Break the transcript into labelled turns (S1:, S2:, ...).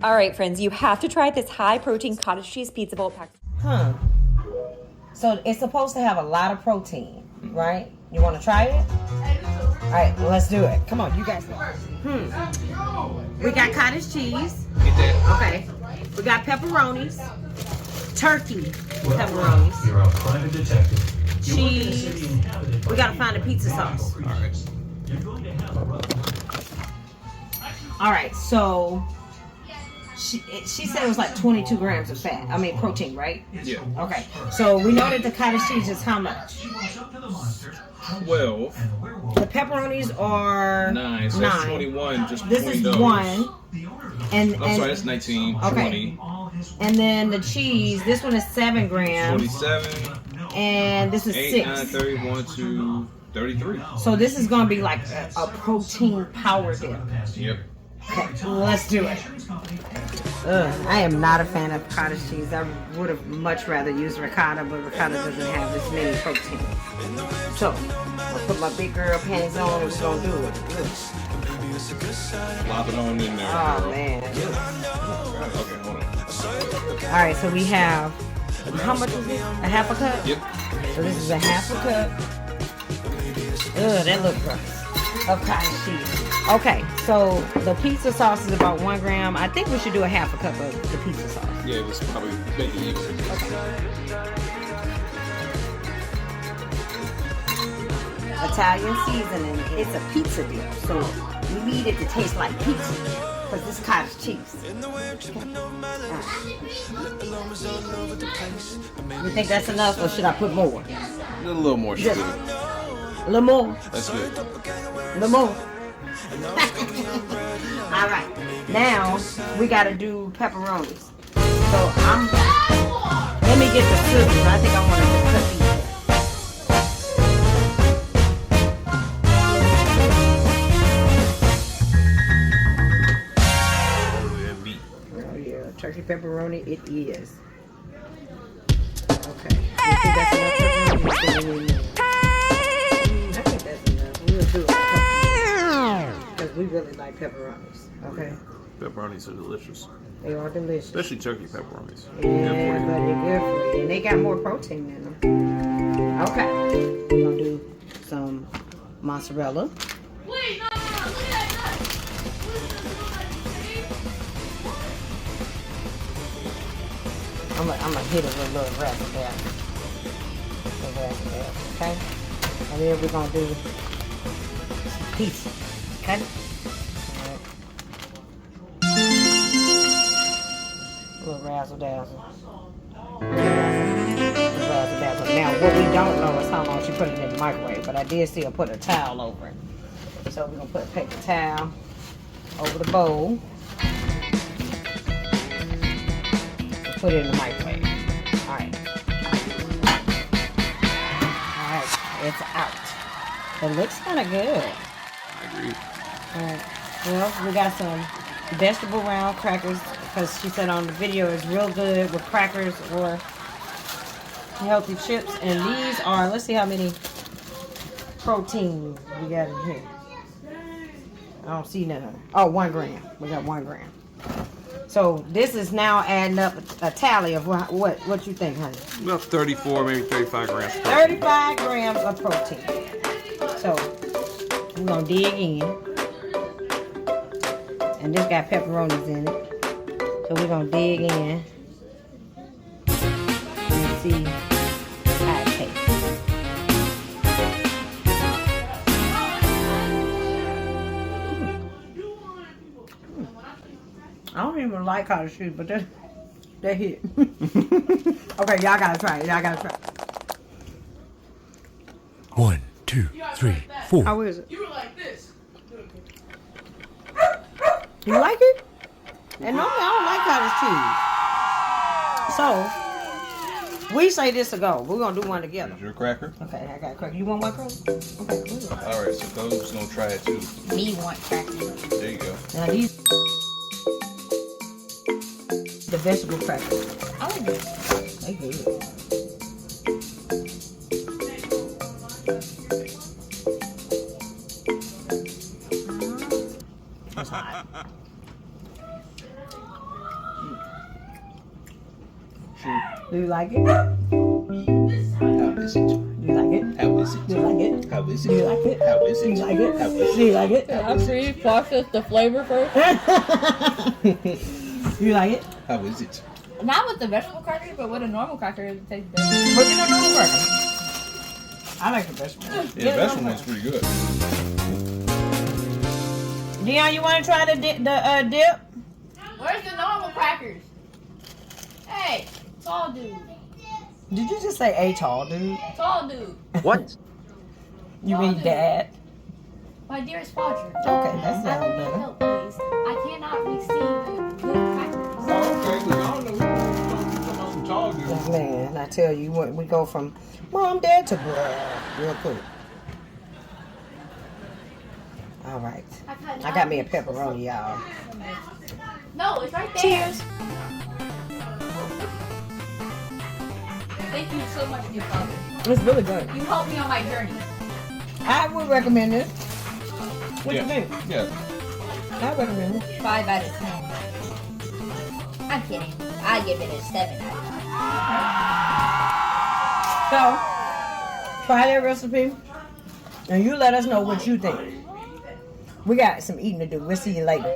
S1: All right, friends, you have to try this high-protein cottage cheese pizza bowl pack.
S2: Huh. So it's supposed to have a lot of protein, right? You want to try it? All right, well, let's do it. Come on, you guys. We got cottage cheese.
S3: Get that.
S2: Okay. We got pepperonis. Turkey pepperonis.
S4: You're a private detective.
S2: Cheese. We got to find a pizza sauce.
S3: All right.
S4: You're going to have a rough.
S2: All right, so she said it was like 22 grams of fat. I mean, protein, right?
S3: Yeah.
S2: Okay, so we know that the cottage cheese is how much?
S3: 12.
S2: The pepperonis are
S3: 9. So that's 21. Just
S2: This
S3: between
S2: is
S3: those.
S2: 1. And
S3: I'm sorry, that's 19.
S2: Okay.
S3: 20.
S2: And then the cheese, this one is 7 grams.
S3: 27.
S2: And this is
S3: 8,
S2: 6.
S3: 9, 31 to 33.
S2: So this is going to be like a protein power dip.
S3: Yep.
S2: Okay, let's do it. I am not a fan of cottage cheese. I would have much rather used ricotta, but ricotta doesn't have as many protein. So, I'll put my big girl panties on and we're going to do it.
S3: Plop it on in there.
S2: Oh,
S3: girl.
S2: man.
S3: Okay, hold on.
S2: All right, so we have, how much is this? A half a cup?
S3: Yep.
S2: So this is a half a cup. That looks gross. Of cottage cheese. Okay, so the pizza sauce is about 1 gram. I think we should do a half a cup of the pizza sauce.
S3: Yeah, let's probably make it even.
S2: Italian seasoning. It's a pizza dip, so we need it to taste like pizza because this cottage cheese. You think that's enough, or should I put more?
S3: A little more sugar.
S2: A little more.
S3: That's good.
S2: A little more. All right. Now we gotta do pepperonis. So let me get the scissors. I think I want to cut these. Oh yeah, turkey pepperoni it is. Okay. You think that's enough pepperoni? I think that's enough. We'll do it. Because we really like pepperonis. Okay.
S3: Pepperonis are delicious.
S2: They are delicious.
S3: Especially turkey pepperonis.
S2: Yeah, but they're good for you. And they got more protein in them. Okay. We're going to do some mozzarella.
S5: Wait, no, look at that.
S2: I'm gonna hit it with a little razzle dazzle. Okay? And then we're gonna do some pizza. Okay? A little razzle dazzle. Now, what we don't know is how long she put it in the microwave, but I did see her put a towel over it. So we're gonna put a paper towel over the bowl. Put it in the microwave. Alright. Alright, it's out. It looks kind of good.
S3: I agree.
S2: Alright. Well, we got some vegetable round crackers because she said on the video it's real good with crackers or healthy chips. And these are, let's see how many protein we got in here. I don't see none. Oh, 1 gram. We got 1 gram. So this is now adding up a tally of what you think, honey?
S3: About 34, maybe 35 grams.
S2: 35 grams of protein. So we're gonna dig in, and this got pepperonis in it. So we're gonna dig in and see how it tastes. I don't even like cottage cheese, but that hit. Okay, y'all gotta try it. Y'all gotta try it.
S4: 1, 2, 3, 4.
S2: How is it?
S5: You were like this.
S2: You like it? And normally I don't like cottage cheese. So, we say this to go. We're gonna do one together.
S3: Is your cracker?
S2: Okay, I got cracker. You want one cracker? Okay, cool.
S3: Alright, so those gonna try it too.
S2: Me want cracker.
S3: There you go.
S2: Now these, the vegetable crackers. I like them. They good. That's hot.
S3: too.
S2: Do you like it?
S3: How is it?
S2: Do you like it?
S3: How is it?
S2: Do you like it?
S3: How is
S2: Do you
S3: it?
S2: like it?
S3: How is
S2: Do you
S3: it?
S2: like it?
S3: How is
S2: Do you like it?
S5: I pre-process the flavor first.
S2: You like it?
S3: How is it?
S5: Not with the vegetable crackers, but with a normal cracker, it tastes better.
S2: But you don't know the burger. I like the vegetable.
S3: Yeah, the vegetable one's pretty good.
S2: Dion, you want to try the dip?
S5: Where's the normal crackers? Hey, tall dude.
S2: Did you just say a tall dude?
S5: Tall dude.
S6: What?
S2: You mean dad?
S5: My dearest father.
S2: Okay, that
S5: I
S2: sounds
S5: need
S2: better.
S5: help, please. I cannot receive good crackers.
S3: Okay, because I don't know who's some tall dude.
S2: Man, I tell you what, we go from mom, dad to bruh real quick. All right. I got me a pepperoni, y'all.
S5: No, it's right there.
S2: Cheers.
S5: Thank you so much, dear father.
S2: It's really good.
S5: You helped me on my journey.
S2: I would recommend it. What
S3: Yeah.
S2: you think?
S3: Yeah.
S2: I recommend it.
S7: 5 out of 10. I'm kidding. I give it a 7 out of 10.
S2: So, try that recipe, and you let us know what you think. We got some eating to do. We'll see you later.